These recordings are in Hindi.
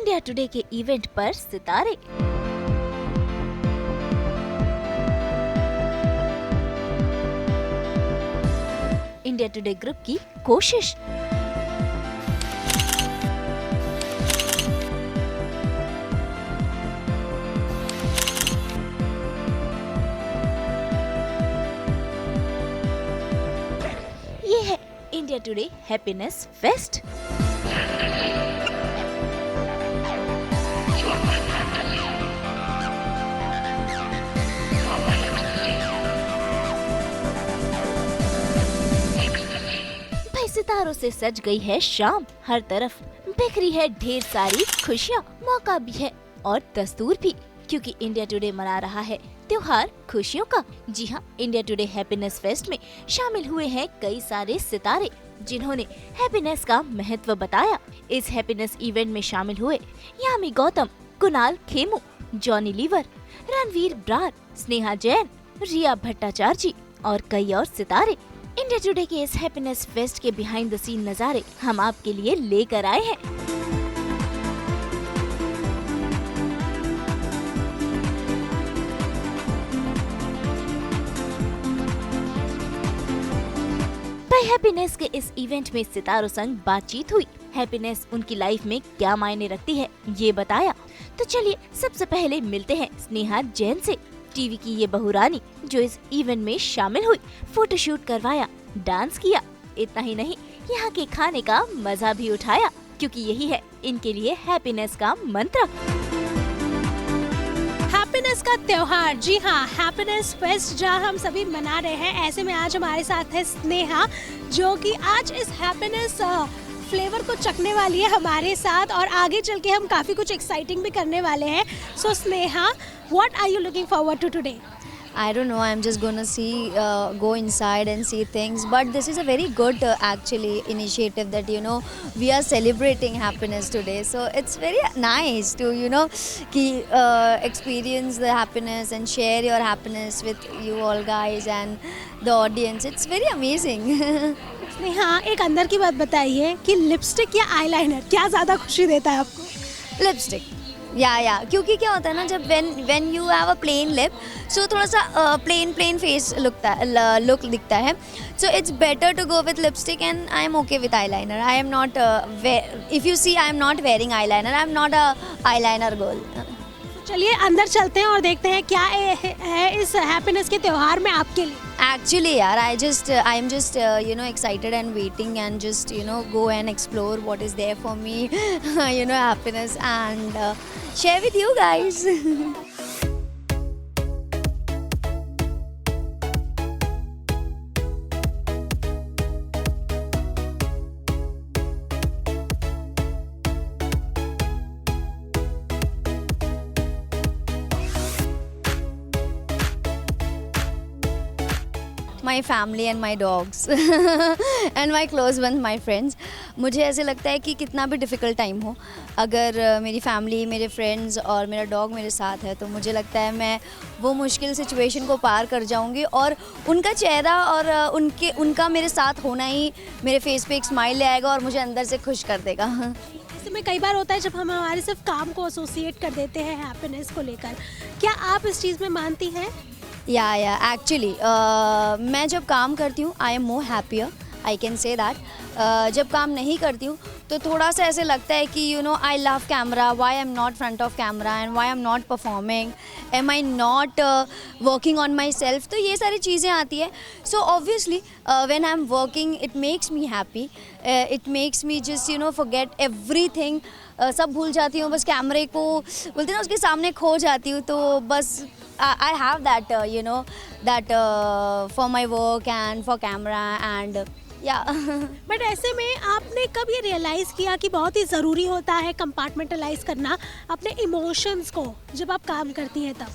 इंडिया टुडे के इवेंट पर सितारे। इंडिया टुडे ग्रुप की कोशिश। ये है इंडिया टुडे हैप्पीनेस फेस्ट। भाई सितारों से सज गई है शाम, हर तरफ बिखरी है ढेर सारी खुशियाँ। मौका भी है और दस्तूर भी, क्योंकि इंडिया टुडे मना रहा है त्योहार खुशियों का। जी हाँ, इंडिया टुडे हैप्पीनेस फेस्ट में शामिल हुए हैं कई सारे सितारे जिन्होंने हैप्पीनेस का महत्व बताया। इस हैप्पीनेस इवेंट में शामिल हुए यामी गौतम, कुणाल खेमू, जॉनी लीवर, रणवीर ब्रार, स्नेहा जैन, रिया भट्टाचार्य जी और कई और सितारे। इंडिया टुडे के इस हैप्पीनेस फेस्ट के बिहाइंड द सीन नजारे हम आपके लिए लेकर आए हैं। हैप्पीनेस के इस इवेंट में सितारों संग बातचीत हुई। हैप्पीनेस उनकी लाइफ में क्या मायने रखती है ये बताया। तो चलिए सबसे पहले मिलते हैं स्नेहा जैन से, टीवी की ये बहुरानी जो इस इवेंट में शामिल हुई, फोटोशूट करवाया, डांस किया। इतना ही नहीं, यहाँ के खाने का मजा भी उठाया, क्योंकि यही है इनके लिए हैप्पीनेस का मंत्र। हैप्पीनेस का त्योहार, जी हाँ, हैप्पीनेस फेस्ट जहाँ हम सभी मना रहे हैं। ऐसे में आज हमारे साथ है स्नेहा, जो कि आज इस हैप्पीनेस फ्लेवर को चखने वाली है हमारे साथ, और आगे चल के हम काफ़ी कुछ एक्साइटिंग भी करने वाले हैं। So Sneha, what are you looking forward to today? I don't know, I'm just gonna go inside and see things, but this is a very good actually initiative that we are celebrating happiness today, so it's very nice to experience the happiness and share your happiness with you all guys and the audience. It's very amazing. Sneha, एक अंदर की बात बताइए कि लिपस्टिक या आईलाइनर क्या ज़्यादा खुशी देता है आपको? लिपस्टिक, या क्योंकि क्या होता है ना, जब when you have a plain lip, so थोड़ा सा plain face look दिखता है, so it's better to go with lipstick, and I am okay with eyeliner. I am not if you see I am not wearing eyeliner. I am not a eyeliner girl. चलिए अंदर चलते हैं और देखते हैं क्या है इस हैप्पीनेस के त्योहार में आपके लिए। Actually यार, I am just excited and waiting and just go and explore what is there for me, happiness, and share with you guys. My family and my dogs and my close ones, my friends. मुझे ऐसे लगता है कि कितना भी डिफ़िकल्ट टाइम हो, अगर मेरी फैमिली, मेरे फ्रेंड्स और मेरा डॉग मेरे साथ है, तो मुझे लगता है मैं वो मुश्किल सिचुएशन को पार कर जाऊंगी, और उनका चेहरा और उनका मेरे साथ होना ही मेरे फेस पे एक स्माइल ले आएगा और मुझे अंदर से खुश कर देगा। इसमें कई बार होता है जब हम हमारे सिर्फ काम को एसोसिएट कर देते हैं हैप्पीनेस को लेकर, क्या आप इस चीज़ में मानती हैं? या एक्चुअली मैं जब काम करती हूँ I am more happier, I can say that. जब काम नहीं करती हूँ तो थोड़ा सा ऐसे लगता है कि I love camera, why I am not front of camera, and why I am not performing, am I not working on myself, तो ये सारी चीज़ें आती है। So obviously when I am working it makes me happy, it makes me just forget everything, सब भूल जाती हूँ, बस कैमरे को बोलते हैं ना उसके सामने खो जाती हूँ, तो बस I have that that for my work and for camera and yeah. But ऐसे में आपने कब ये रियलाइज़ किया कि बहुत ही ज़रूरी होता है कंपार्टमेंटलाइज करना अपने इमोशंस को जब आप काम करती हैं तब?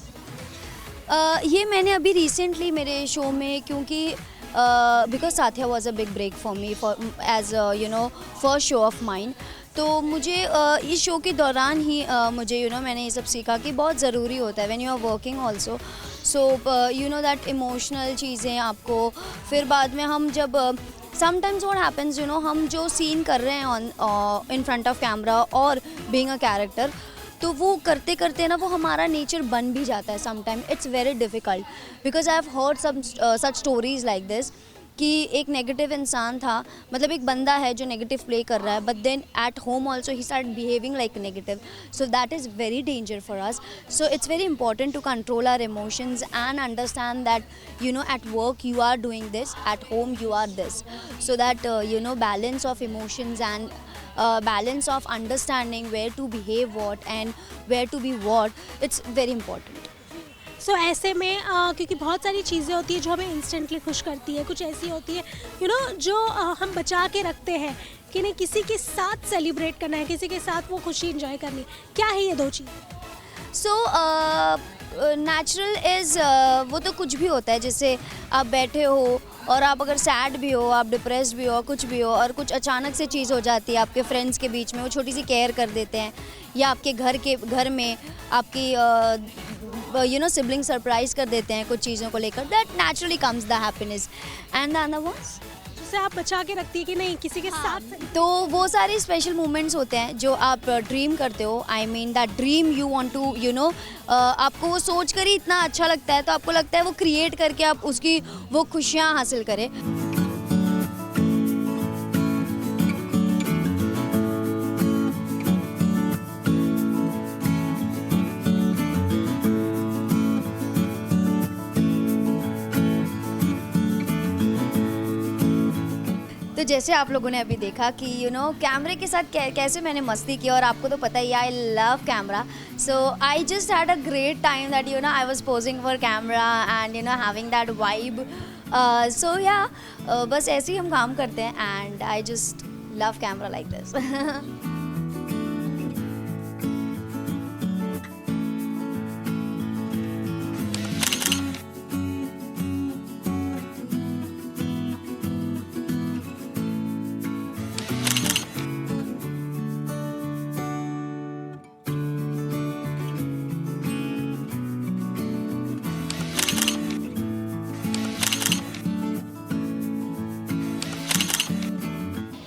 ये मैंने अभी रिसेंटली मेरे शो में, क्योंकि because Saathiya was a big break for me, for as first show of mine, तो मुझे इस शो के दौरान ही मुझे मैंने ये सब सीखा कि बहुत ज़रूरी होता है when you are working also. So that emotional चीज़ें आपको फिर बाद में हम जब समटाइम्स व्हाट हैपेंस हम जो सीन कर रहे हैं on in front of camera और बीइंग अ कैरेक्टर, तो वो करते करते ना वो हमारा नेचर बन भी जाता है। Sometime it's very difficult because I have heard some such stories like this कि एक नेगेटिव इंसान था, मतलब एक बंदा है जो नेगेटिव प्ले कर रहा है, but then at home also he start behaving like negative. So that is very danger for us. So it's very important to control our emotions and understand that at work you are doing this, at home you are this, so that balance of emotions and balance of understanding where to behave what and where to be what, it's very important. सो ऐसे में क्योंकि बहुत सारी चीज़ें होती है जो हमें इंस्टेंटली खुश करती है, कुछ ऐसी होती है जो हम बचा के रखते हैं कि नहीं किसी के साथ सेलिब्रेट करना है, किसी के साथ वो खुशी इंजॉय करनी। क्या है ये दो चीज़? सो नेचुरल इज़ वो तो कुछ भी होता है, जैसे आप बैठे हो और आप अगर सैड भी हो, आप डिप्रेस्ड भी हो, कुछ भी हो, और कुछ अचानक से चीज़ हो जाती है आपके फ्रेंड्स के बीच में, वो छोटी सी केयर कर देते हैं, या आपके घर में आपकी सिबलिंग सरप्राइज कर देते हैं कुछ चीज़ों को लेकर, that naturally comes the happiness and the other ones जिसे आप बचा के रखती है कि नहीं किसी के साथ। तो वो सारे स्पेशल मोमेंट्स होते हैं जो आप ड्रीम करते हो। I mean that dream you want to आपको वो सोच कर ही इतना अच्छा लगता है, तो आपको लगता है वो क्रिएट करके आप उसकी वो खुशियाँ हासिल करें। तो जैसे आप लोगों ने अभी देखा कि कैमरे के साथ कैसे मैंने मस्ती की, और आपको तो पता ही I love camera. So I just had a great time that I was posing for camera and having that vibe. So yeah बस ऐसे ही हम काम करते हैं and I just love camera like this.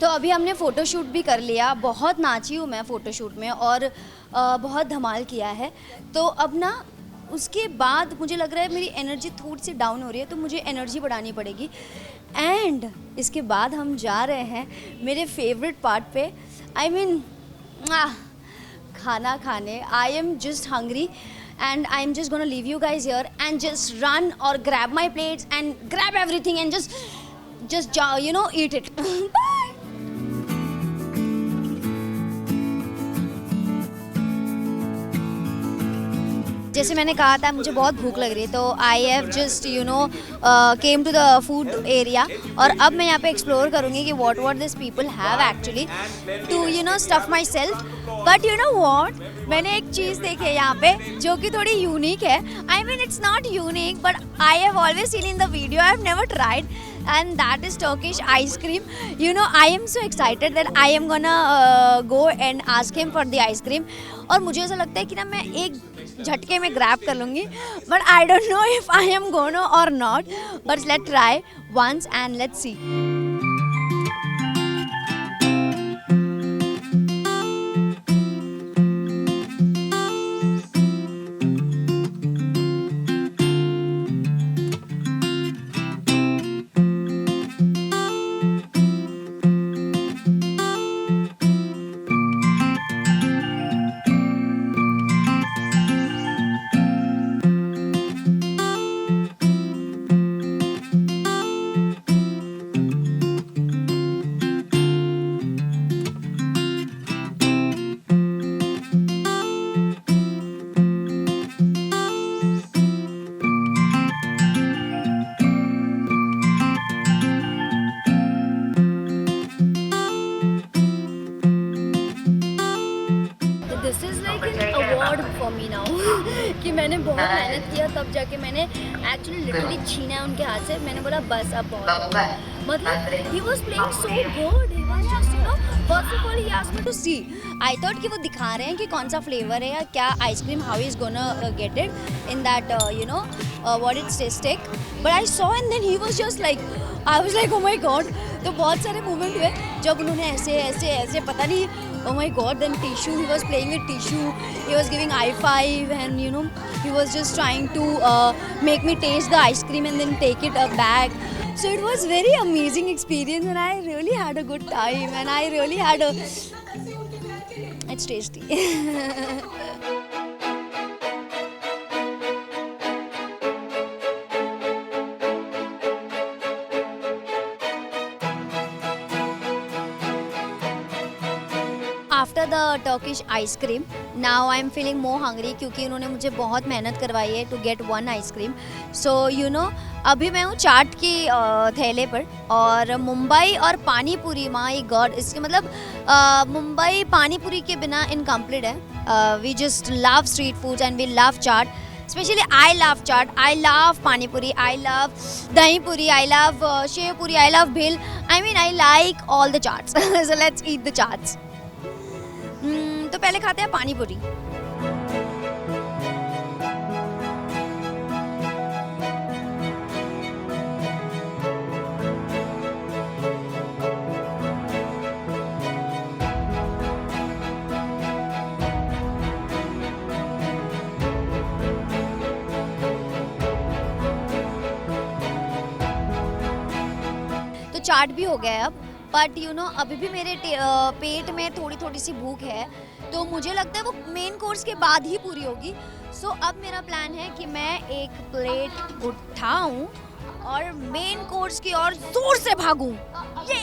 तो अभी हमने फ़ोटोशूट भी कर लिया, बहुत नाची हूँ मैं फ़ोटोशूट में और बहुत धमाल किया है। तो अब ना उसके बाद मुझे लग रहा है मेरी एनर्जी थोड़ी सी डाउन हो रही है, तो मुझे एनर्जी बढ़ानी पड़ेगी। एंड इसके बाद हम जा रहे हैं मेरे फेवरेट पार्ट पे, आई मीन खाना खाने। I am just hungry and I'm just gonna leave you guys here and just run or grab my plates and grab everything and just eat it. Bye. जैसे मैंने कहा था मुझे बहुत भूख लग रही है, तो I have just came to the food area, और अब मैं यहाँ पे एक्सप्लोर करूँगी कि what this people have actually to stuff myself. But what, मैंने एक चीज़ देखी है यहाँ पे जो कि थोड़ी यूनिक है। I mean it's not unique but I have always seen in the video, I have never tried, and that is Turkish ice cream. I am so excited that I am gonna go and ask him for the ice cream. और मुझे ऐसा लगता है कि ना मैं एक झटके में ग्रैब कर लूँगी, but I don't know if I am gonna or not. But let's try once and let's see. मैंने बहुत मेहनत किया तब जाके मैंने एक्चुअली लिटरली छीना है उनके हाथ से। मैंने बोला बस अब बहुत, मतलब he was playing so good, he was just you know, first of all he asked me to see, I thought कि वो दिखा रहे हैं कि कौन सा फ्लेवर है या क्या ice cream, how is gonna get it in that you know what it's tasting, but I saw and then he was just like, I was like oh my God. तो बहुत सारे मोमेंट हुए जब उन्होंने ऐसे ऐसे ऐसे पता नहीं, oh my god, then tissue, he was playing with tissue, he was giving high five, and you know he was just trying to make me taste the ice cream and then take it back. So it was very amazing experience and I really had a good time and I really had a, it's tasty. After the Turkish ice cream now I am feeling more hungry, क्योंकि उन्होंने मुझे बहुत मेहनत करवाई है to get one ice cream. So you know अभी मैं हूँ चाट की थैले पर, और मुंबई और पानी पूरी, माय गॉड, इसके मतलब मुंबई पानी पूरी के बिना इनकम्प्लीट है। We just love street foods and we love chaat, especially I love chaat, I love pani puri, I love dahi puri, I love shev puri, I love bhel, I mean I like all the chaats. So let's eat the chaats. तो पहले खाते हैं पानी पूरी। तो चाट भी हो गया है अब, बट यू नो अभी भी मेरे पेट में थोड़ी थोड़ी सी भूख है, तो मुझे लगता है वो मेन कोर्स के बाद ही पूरी होगी। सो अब मेरा प्लान है कि मैं एक प्लेट उठाऊं और मेन कोर्स की ओर जोर से भागूं। ये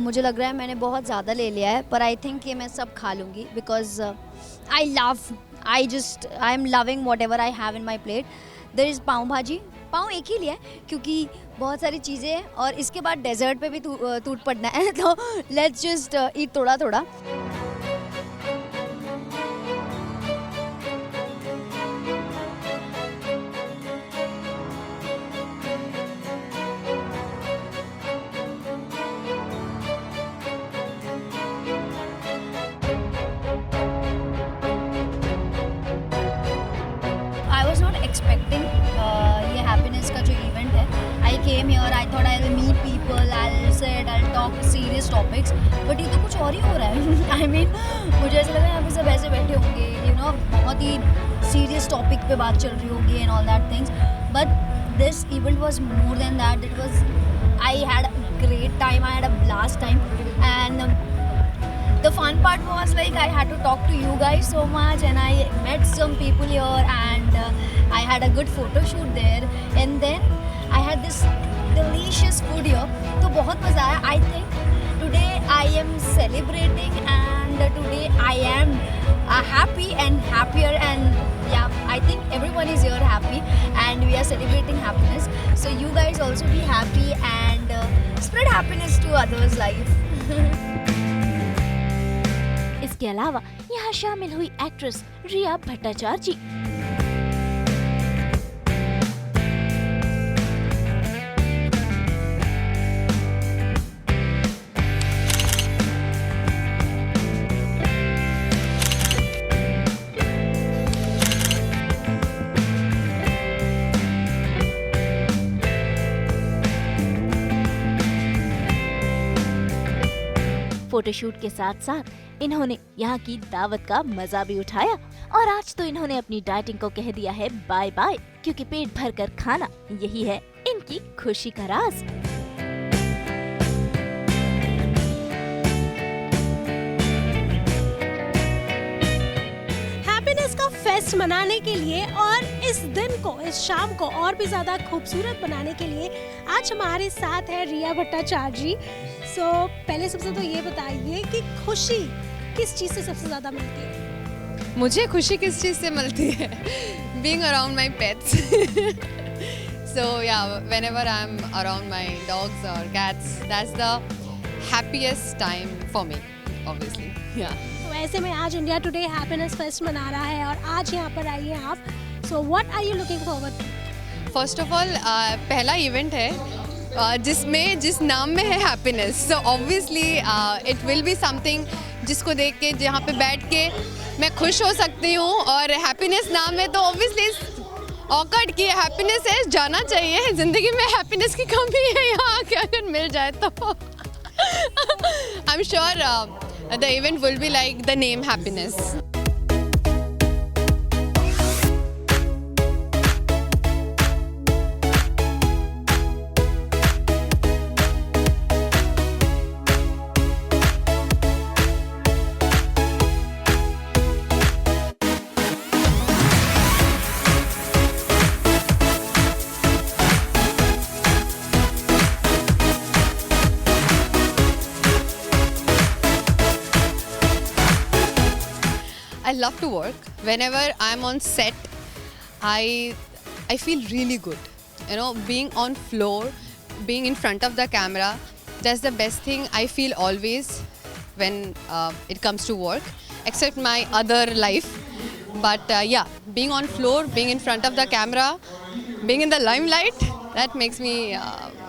मुझे लग रहा है मैंने बहुत ज़्यादा ले लिया है, पर आई थिंक ये मैं सब खा लूँगी, because I am loving whatever I have in my plate. There is pav bhaji, pav एक ही लिया है क्योंकि बहुत सारी चीज़ें हैं और इसके बाद डेजर्ट पे भी टूट पड़ना है, तो लेट्स जस्ट ईट थोड़ा थोड़ा। एक्सपेक्टिंग ये हैप्पीनेस का जो इवेंट है, I came here, I thought I will meet people, I said I talk serious topics, but ये तो कुछ और ही हो रहा है। आई मीन मुझे ऐसा लगा यहाँ पे सब ऐसे बैठे होंगे, यू नो बहुत ही सीरियस टॉपिक पे बात चल रही होगी and all that things, but this event was more than that. It was, I had a great time, I had a blast time, and the fun part was like I had to talk to you guys so much, and I met some people here, and I had a good photo shoot there, and then I had this delicious food here. तो बहुत मज़ा आया। I think today I am celebrating, and today I am happy and happier, and yeah, I think everyone is here happy, and we are celebrating happiness. So you guys also be happy and spread happiness to others' life. इसके अलावा यहाँ शामिल हुई एक्ट्रेस रिया भट्टाचार्य जी। फोटोशूट के साथ साथ इन्होंने यहाँ की दावत का मजा भी उठाया, और आज तो इन्होंने अपनी डाइटिंग को कह दिया है बाय बाय, क्योंकि पेट भर कर खाना यही है इनकी खुशी का राज। हैप्पीनेस का फेस्ट मनाने के लिए और इस दिन को, इस शाम को और भी ज्यादा खूबसूरत बनाने के लिए आज हमारे साथ है रिया भट्टाचार्य जी। सो पहले सबसे तो ये बताइए कि खुशी किस चीज से सबसे ज्यादा मिलती है? मुझे खुशी किस चीज़ से मिलती है? Being around my pets. So yeah, whenever I'm around my dogs or cats, that's the happiest time for me, obviously. Yeah. तो ऐसे में आज इंडिया टुडे हैप्पीनेस फेस्ट मना रहा है और आज यहाँ पर आई हैं आप. So what are you looking forward to? First of all पहला इवेंट है जिस नाम में है happiness, so obviously it will be something जिसको देख के जहाँ पे बैठ के मैं खुश हो सकती हूँ. और हैप्पीनेस नाम है तो ऑब्वियसली ऑकर्ड की हैप्पीनेस है, जाना चाहिए. ज़िंदगी में हैप्पीनेस की कमी है, यहाँ आके अगर मिल जाए तो I am sure the event will be like the name happiness. I love to work. Whenever I'm on set, I feel really good. You know, being on floor, being in front of the camera, that's the best thing I feel always when it comes to work, except my other life. But yeah, being on floor, being in front of the camera, being in the limelight, that makes me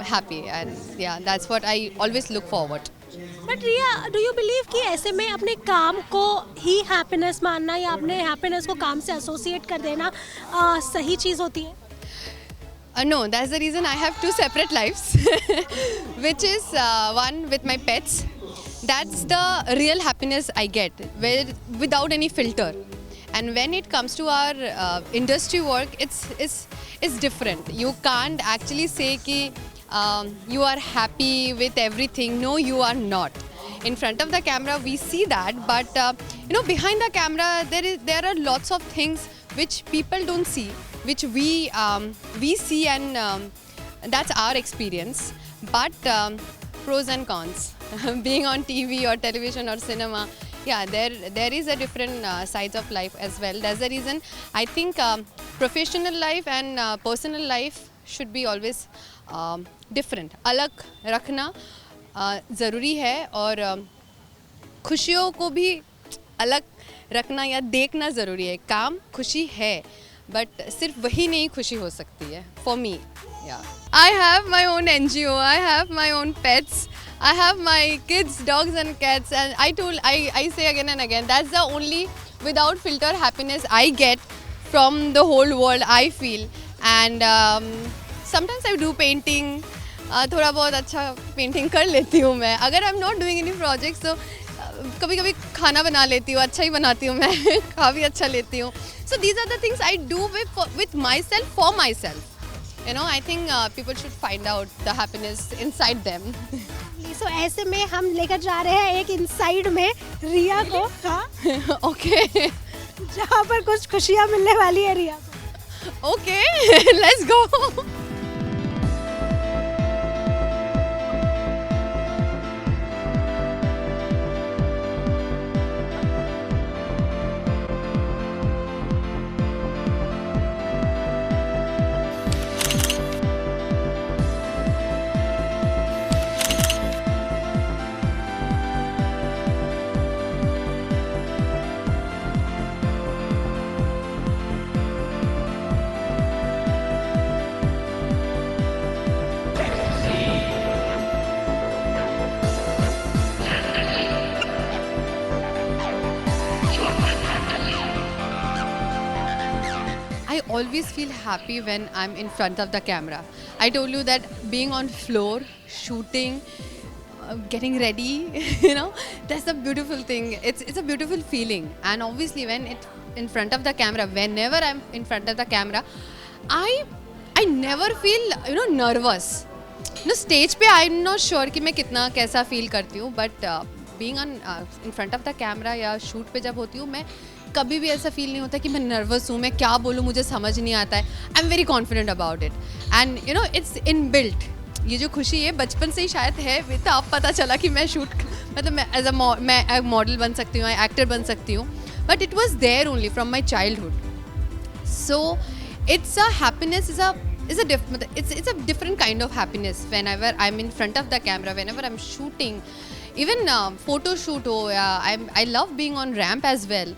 happy. And yeah, that's what I always look forward. But Riya, do you believe कि ऐसे में अपने काम को ही हैप्पीनेस मानना या अपने हैप्पीनेस को काम से एसोसिएट कर देना सही चीज़ होती है? No, that's the reason I have two separate lives, which is one with my pets. That's the real happiness I get, without any filter. And when it comes to our industry work, it's different. You can't actually say कि you are happy with everything. No, you are not. In front of the camera, we see that, but you know, behind the camera, there are lots of things which people don't see, which we see, and that's our experience. But pros and cons, being on TV or television or cinema, yeah, there is a different sides of life as well. That's the reason I think professional life and personal life should be always different, अलग रखना ज़रूरी है. और खुशियों को भी अलग रखना या देखना ज़रूरी है. काम खुशी है, बट सिर्फ वही नहीं खुशी हो सकती है. For me, I have my own NGO, I have my own pets, I have my kids, dogs and cats, and I say again and again, that's the only without filter happiness I get from the whole world, I feel. And sometimes I do painting, थोड़ा बहुत अच्छा पेंटिंग कर लेती हूँ मैं. अगर आई am not doing any projects तो कभी कभी खाना बना लेती हूँ, अच्छा ही बनाती हूँ मैं, खा भी अच्छा लेती हूँ. So these are the things I do with myself, for myself. You know, I think people should find out the happiness inside them. So ऐसे में हम लेकर जा रहे हैं एक इनसाइड में रिया को. हाँ. Okay. जहाँ पर कुछ खुशियाँ मिलने वाली है रिया को. Okay, let's go. I always feel happy when I'm in front of the camera. I told you that being on floor, shooting, getting ready, you know, that's a beautiful thing. It's a beautiful feeling. And obviously when it's in front of the camera, whenever I'm in front of the camera, I never feel, you know, nervous. No, stage पे I'm not sure कि मैं कितना कैसा feel करती हूँ, but being on in front of the camera या shoot पे जब होती हूँ, मैं कभी भी ऐसा फील नहीं होता कि मैं नर्वस हूँ, मैं क्या बोलूँ मुझे समझ नहीं आता है. I am very confident about it and you know it's in built. ये जो खुशी है बचपन से ही शायद है, तो अब पता चला कि मैं शूट मतलब मैं एज मैं मॉडल बन सकती हूँ, एक्टर बन सकती हूँ. but it was there only from my childhood. So it's a happiness is a different kind of happiness whenever I'm in front of the camera, whenever I'm shooting, even photo shoot ho ya, I love being on ramp as well.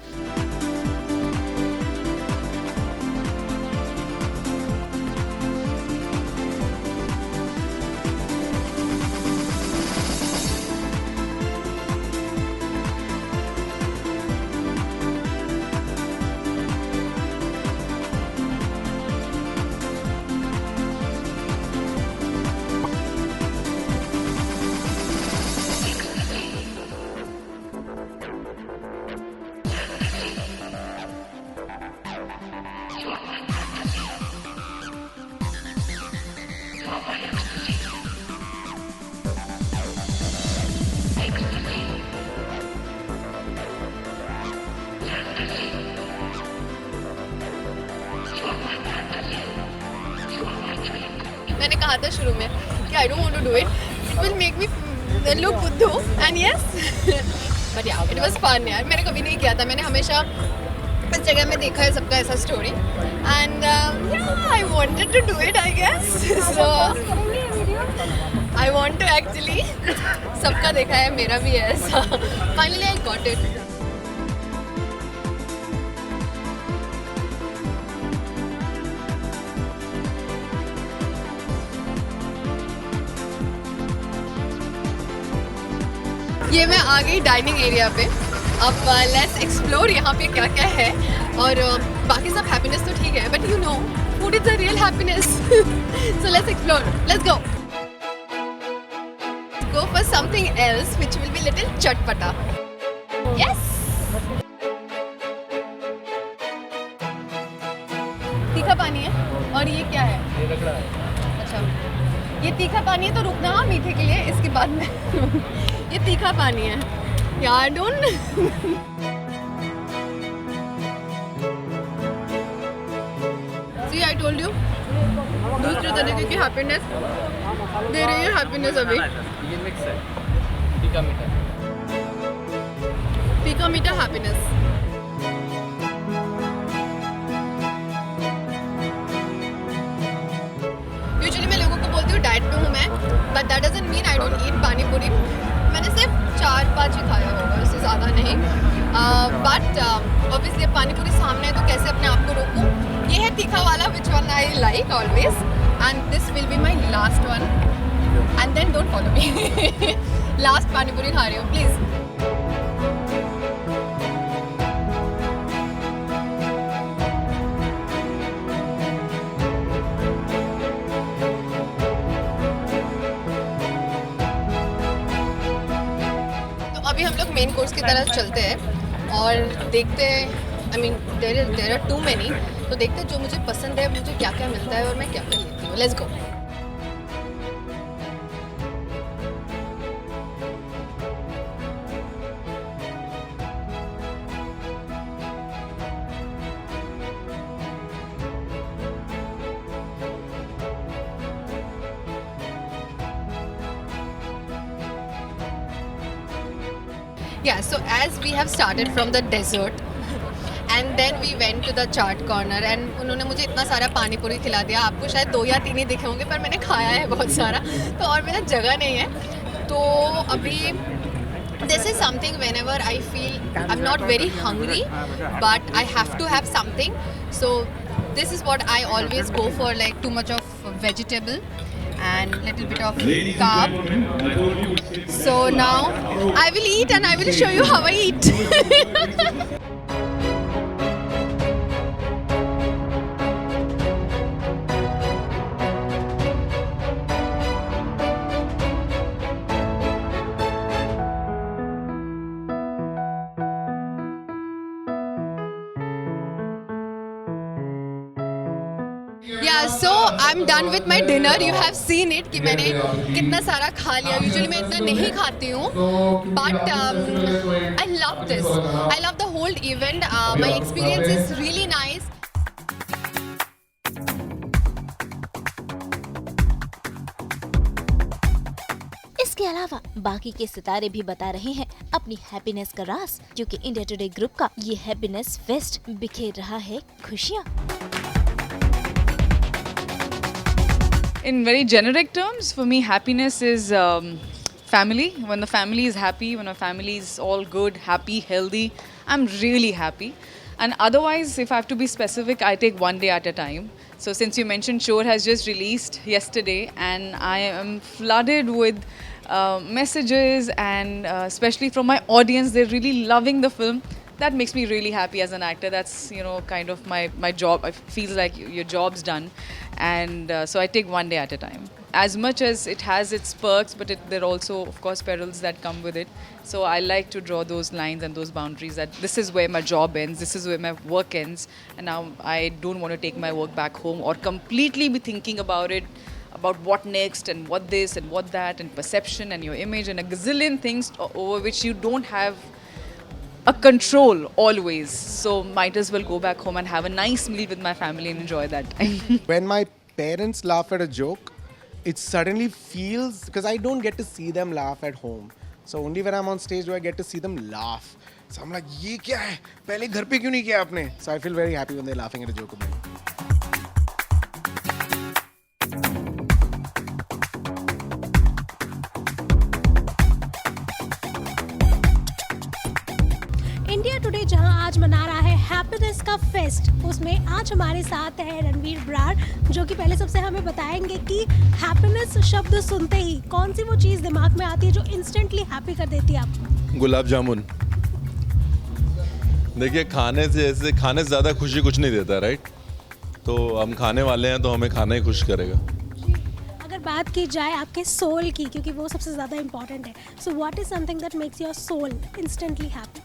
मैंने कहा था शुरू में कि I don't want to do it, it will make me look बुद्धू, and yes but yeah it was fun यार. मैंने कभी नहीं किया था, मैंने हमेशा इस जगह में देखा है सबका ऐसा story, and I wanted to do it I guess. So I want to actually, सबका देखा है, मेरा भी है ऐसा. Finally I got it. ये मैं आ गई डाइनिंग एरिया पे. अब लेट्स एक्सप्लोर यहाँ पे क्या क्या है. और बाकी सब हैप्पीनेस तो ठीक है, but you know food is the real happiness. So let's explore, let's go for something else which will be little चटपटा. यस, तीखा पानी है. और ये क्या है? ये रगड़ा है. अच्छा, ये तीखा पानी है तो रुकना हाँ मीठे के लिए, इसके बाद में ये तीखा पानी है यार. Don't see, I told you दूसरे तरीके की हैप्पीनेस दे रही है. हैप्पीनेस अभी ये मिक्स है, फीका मीठा हैप्पीनेस. यूजुअली मैं लोगों को बोलती हूँ डाइट पे हूँ मैं, but that doesn't mean I don't eat पानी पूरी. मैंने सिर्फ 4-5 ही खाया होगा, उससे ज़्यादा नहीं. बट ऑब्वियसली पानी पूरी सामने है तो कैसे अपने आप को रोकूं. ये है तीखा वाला, which one I like always, and this will be my last one, and then don't follow me. Last pani puri खा रही हूँ प्लीज़. अभी हम लोग मेन कोर्स की तरफ चलते हैं और देखते हैं. I mean there are too many, तो देखते हैं जो मुझे पसंद है, मुझे क्या क्या मिलता है और मैं क्या क्या लेती हूँ. Let's go. Yeah, so as we have started from the dessert and then we went to the chaat corner and उन्होंने मुझे इतना सारा पानी पूरी खिला दिया. आपको शायद 2 या 3 ही दिखे होंगे, पर मैंने खाया है बहुत सारा, तो और मेरा जगह नहीं है. तो अभी this is something whenever I feel I'm not very hungry but I have to have something. So this is what I always go for, like too much of vegetable and little bit of carb. So now I will eat and I will show you how I eat. Yeah, so I'm done with my dinner. You have seen it कि मैंने कितना सारा खा लिया. Usually मैं इतना नहीं खाती हूँ, but I love this. I love the whole event. My experience is really nice. इसके अलावा बाकी के सितारे भी बता रहे हैं अपनी हैप्पीनेस का राज, क्योंकि इंडिया टुडे ग्रुप का ये हैप्पीनेस फेस्ट बिखेर रहा है खुशियाँ। In very generic terms, for me, happiness is family. When the family is happy, when a family is all good, happy, healthy, I'm really happy. And otherwise, if I have to be specific, I take one day at a time. So since you mentioned Chor has just released yesterday, and I am flooded with messages and especially from my audience, they're really loving the film. That makes me really happy as an actor. That's, you know, kind of my job. It feels like your job's done. And so I take one day at a time. As much as it has its perks, but there are also, of course, perils that come with it. So I like to draw those lines and those boundaries that this is where my job ends, this is where my work ends. And now I don't want to take my work back home or completely be thinking about it, about what next and what this and what that and perception and your image and a gazillion things over which you don't have a control always. So might as well go back home and have a nice meal with my family and enjoy that time. When my parents laugh at a joke, it suddenly feels, because I don't get to see them laugh at home. So only when I'm on stage do I get to see them laugh. So I'm like, ये क्या है? पहले घर पे क्यों नहीं किया आपने? So I feel very happy when they're laughing at a joke of mine. India today जहां आज मना रहा है हैप्पीनेस का फेस्ट, उसमें आज हमारे साथ है रणवीर बरार, जो कि पहले सबसे हमें बताएंगे कि हैप्पीनेस शब्द सुनते ही कौन सी वो चीज़ दिमाग में आती है जो इंस्टेंटली हैप्पी कर देती है आपको। गुलाब जामुन। देखिए, खाने से ज़्यादा खुशी कुछ नहीं देता, राइट? तो हम खाने वाले हैं तो हमें खाना ही खुश करेगा। अगर बात की जाए आपके सोल की, क्योंकि वो सबसे ज़्यादा इम्पॉर्टेंट है, so what is something that makes your soul instantly happy?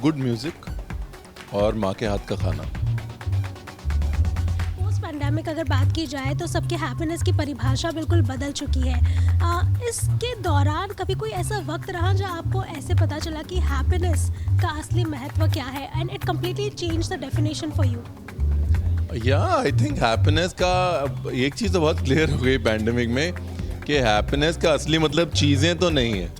Good music और माँ के हाथ का खाना। पोस्ट पैंडेमिक अगर बात की जाए तो सबके हैप्पीनेस की परिभाषा बिल्कुल बदल चुकी है। इसके दौरान कभी कोई ऐसा वक्त रहा जहाँ आपको ऐसे पता चला कि हैप्पीनेस का असली महत्व क्या है and it completely change the definition for you? या आई थिंक हैप्पीनेस का एक चीज़ तो बहुत क्लियर हो गई पैंडेमिक में कि हैप्पीनेस का असली मतलब चीज़ें तो नहीं है।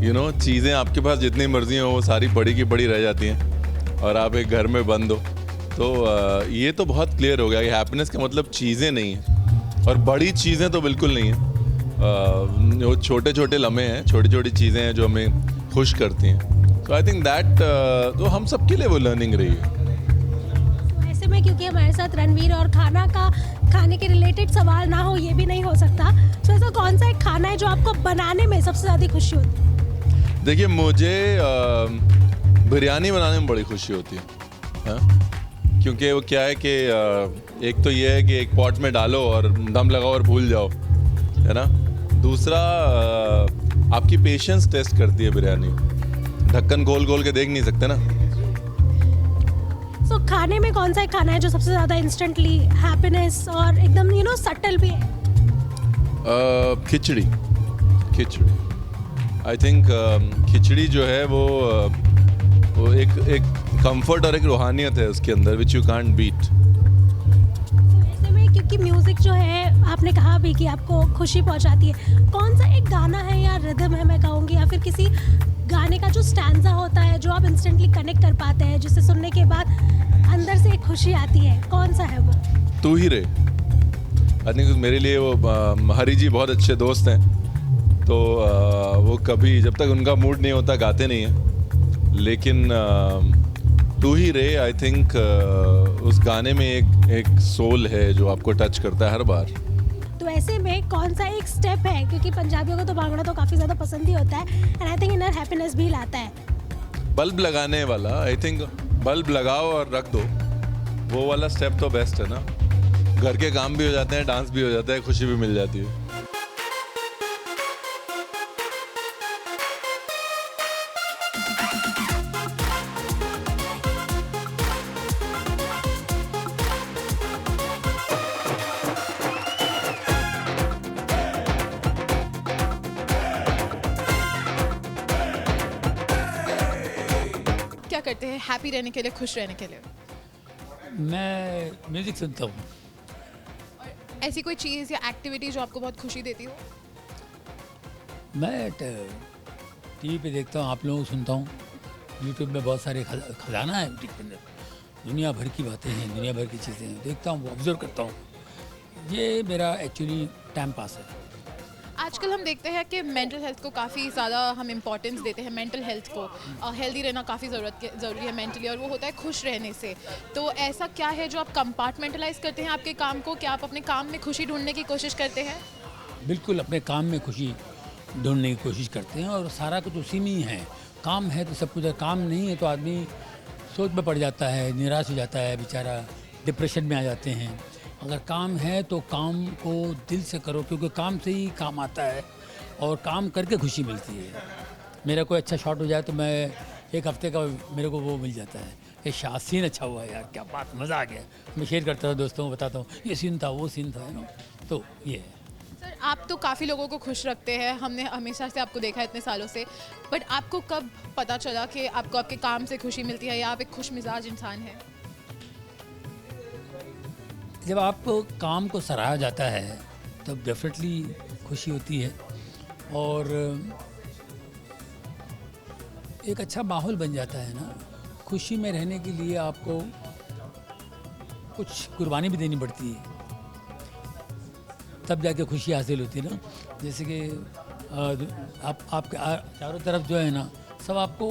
यू नो, चीज़ें आपके पास जितनी मर्जी हो वो सारी बड़ी की बड़ी रह जाती हैं और आप एक घर में बंद हो। तो ये तो बहुत क्लियर हो गया कि हैप्पीनेस का मतलब चीज़ें नहीं है और बड़ी चीज़ें तो बिल्कुल नहीं है। वो छोटे छोटे लम्हे हैं, छोटी छोटी चीज़ें हैं जो हमें खुश करती हैं। सो आई थिंक दैट तो हम सबके लिए वो लर्निंग रही है। तो ऐसे में क्योंकि हमारे साथ रणवीर और खाने के रिलेटेड सवाल ना हो ये भी नहीं हो सकता, तो ऐसा कौन सा एक खाना है जो आपको बनाने में सबसे ज़्यादा खुशी होती है? देखिए, मुझे बिरयानी बनाने में बड़ी खुशी होती है, हाँ? क्योंकि वो क्या है कि एक तो ये है कि एक पॉट में डालो और दम लगाओ और भूल जाओ, है ना। दूसरा आपकी पेशेंस टेस्ट करती है बिरयानी। ढक्कन खोल के देख नहीं सकते ना। सो खाने में कौन सा एक खाना है जो सबसे ज़्यादा इंस्टेंटली हैप्पीनेस और एकदम यू नो सटल भी है? खिचड़ी। आई थिंक खिचड़ी जो है वो एक कंफर्ट और एक रूहानियत है उसके अंदर विच यू कांट बीट। ऐसे में क्योंकि म्यूजिक जो है आपने कहा भी कि आपको खुशी पहुंचाती है, कौन सा एक गाना है या रिदम है मैं कहूँगी, या फिर किसी गाने का जो स्टैंजा होता है जो आप इंस्टेंटली कनेक्ट कर पाते हैं, जिसे सुनने के बाद अंदर से एक खुशी आती है, कौन सा है वो? तू ही रे। आई थिंक मेरे लिए वो हरी जी बहुत अच्छे दोस्त हैं, तो वो कभी जब तक उनका मूड नहीं होता गाते नहीं हैं, लेकिन तू ही रे आई थिंक उस गाने में एक सोल है जो आपको टच करता है हर बार। तो ऐसे में कौन सा एक स्टेप है, क्योंकि पंजाबियों को तो भांगड़ा तो काफ़ी ज़्यादा पसंद ही होता है and I think inner happiness भी लाता है। बल्ब लगाने वाला, आई थिंक बल्ब लगाओ और रख दो, वो वाला स्टेप तो बेस्ट है ना। घर के काम भी हो जाते हैं, डांस भी हो जाता है, खुशी भी मिल जाती है। क्या करते हैं हैप्पी रहने के लिए, खुश रहने के लिए? मैं म्यूज़िक सुनता हूँ। ऐसी कोई चीज़ या एक्टिविटी जो आपको बहुत खुशी देती हो? मैं टीवी पे देखता हूँ, आप लोगों को सुनता हूँ, यूट्यूब में बहुत सारे खजाना है यूट्यूब के अंदर, दुनिया भर की बातें हैं, दुनिया भर की चीज़ें हैं, देखता हूँ, ऑब्जर्व करता हूँ। ये मेरा एक्चुअली टाइम पास है। आजकल हम देखते हैं कि मेंटल हेल्थ को काफ़ी ज़्यादा हम इम्पोर्टेंस देते हैं, मेंटल हेल्थ को हेल्दी रहना काफ़ी ज़रूरी है मेंटली, और वो होता है खुश रहने से। तो ऐसा क्या है जो आप कंपार्टमेंटलाइज करते हैं आपके काम को? क्या आप अपने काम में खुशी ढूंढने की कोशिश करते हैं? बिल्कुल, अपने काम में खुशी ढूंढने की कोशिश करते हैं, और सारा कुछ उसी में ही है। काम है तो सब कुछ है, काम नहीं है तो आदमी सोच में पड़ जाता है, निराश हो जाता है, बेचारा डिप्रेशन में आ जाते हैं। अगर काम है तो काम को दिल से करो, क्योंकि काम से ही काम आता है, और काम करके खुशी मिलती है। मेरा कोई अच्छा शॉट हो जाए तो मैं एक हफ्ते का मेरे को वो मिल जाता है, ये सीन अच्छा हुआ यार, क्या बात, मज़ा आ गया। मैं शेयर करता हूँ, दोस्तों को बताता हूँ, ये सीन था, वो सीन था, तो ये है। सर, आप तो काफ़ी लोगों को खुश रखते हैं, हमने हमेशा से आपको देखा है इतने सालों से, बट आपको कब पता चला कि आपको आपके काम से खुशी मिलती है, या आप एक खुश मिजाज इंसान हैं? जब आपको काम को सराहा जाता है तब डेफिनेटली खुशी होती है, और एक अच्छा माहौल बन जाता है ना। खुशी में रहने के लिए आपको कुछ कुर्बानी भी देनी पड़ती है, तब जाके खुशी हासिल होती है ना। जैसे कि आपके चारों तरफ जो है ना, सब आपको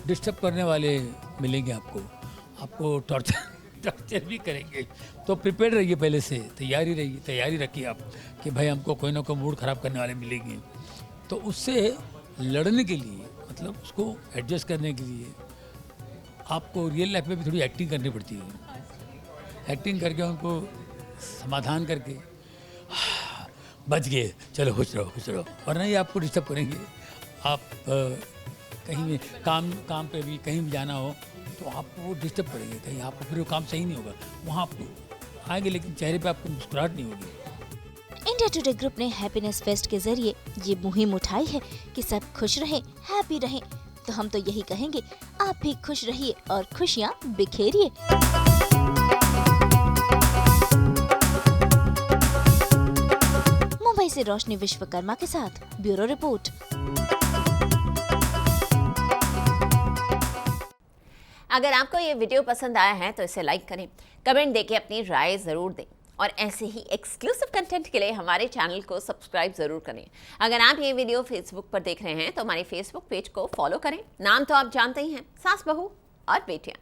डिस्टर्ब करने वाले मिलेंगे, आपको टॉर्चर भी करेंगे। तो प्रिपेयर रहिए, पहले से तैयारी रखिए आप कि भाई हमको कोई ना कोई मूड ख़राब करने वाले मिलेंगे। तो उससे लड़ने के लिए, मतलब उसको एडजस्ट करने के लिए आपको रियल लाइफ में भी थोड़ी एक्टिंग करनी पड़ती है। एक्टिंग करके उनको समाधान करके बच गए, चलो खुश रहो, वरना ये आपको डिस्टर्ब करेंगे। आप कहीं भी काम पे भी कहीं भी जाना हो तो आपको वो डिस्टर्ब करेंगे, कहीं आपको फिर वो काम सही नहीं होगा, वहाँ आप आएंगे लेकिन चेहरे पे आपको मुस्कुराहट नहीं होगी। इंडिया टुडे ग्रुप ने हैप्पीनेस फेस्ट के जरिए ये मुहिम उठाई है कि सब खुश रहें, हैप्पी रहें। तो हम तो यही कहेंगे, आप भी खुश रहिए और खुशियाँ बिखेरिए। मुंबई से रोशनी विश्वकर्मा के साथ ब्यूरो रिपोर्ट। अगर आपको ये वीडियो पसंद आया है तो इसे लाइक करें, कमेंट देके अपनी राय ज़रूर दें, और ऐसे ही एक्सक्लूसिव कंटेंट के लिए हमारे चैनल को सब्सक्राइब ज़रूर करें। अगर आप ये वीडियो फेसबुक पर देख रहे हैं तो हमारे फेसबुक पेज को फॉलो करें। नाम तो आप जानते ही हैं, सास बहू और बेटियां।